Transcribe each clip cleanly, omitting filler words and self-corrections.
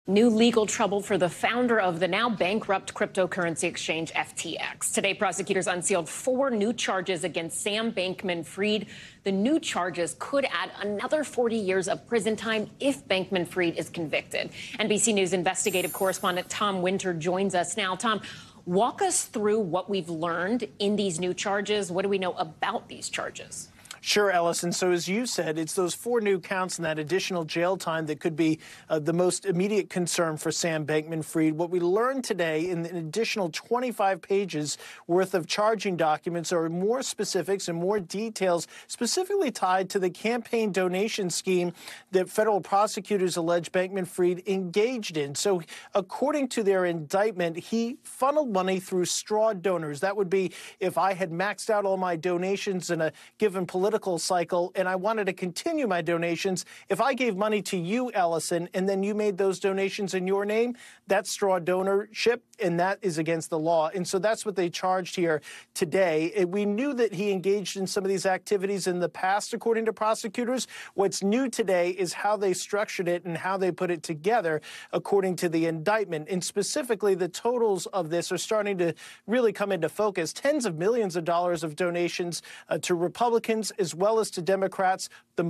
New legal trouble for the founder of the now bankrupt cryptocurrency exchange FTX. Today, prosecutors unsealed 4 new charges against Sam Bankman-Fried. The new charges could add another 40 years of prison time if Bankman-Fried is convicted. NBC News investigative correspondent Tom Winter joins us now. Tom, walk us through what we've learned in these new charges. What do we know about these charges? Sure, Ellison. So as you said, it's those 4 new counts and that additional jail time that could be the most immediate concern for Sam Bankman-Fried. What we learned today in an additional 25 pages worth of charging documents are more specifics and more details specifically tied to the campaign donation scheme that federal prosecutors allege Bankman-Fried engaged in. So according to their indictment, he funneled money through straw donors. That would be if I had maxed out all my donations in a given political cycle and I wanted to continue my donations. If I gave money to you, Ellison, and then you made those donations in your name, that's straw donorship, and that is against the law. And so that's what they charged here today. We knew that he engaged in some of these activities in the past, according to prosecutors. What's new today is how they structured it and how they put it together, according to the indictment. And specifically, the totals of this are starting to really come into focus. Tens of millions of dollars of donations to Republicans as well as to Democrats, the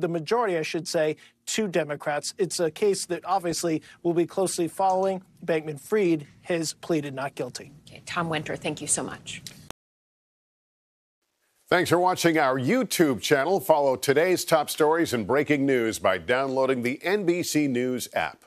majority, I should say, to Democrats. It's a case that obviously we'll be closely following. Bankman-Fried has pleaded not guilty. Okay, Tom Winter, thank you so much. Thanks for watching our YouTube channel. Follow today's top stories and breaking news by downloading the NBC News app.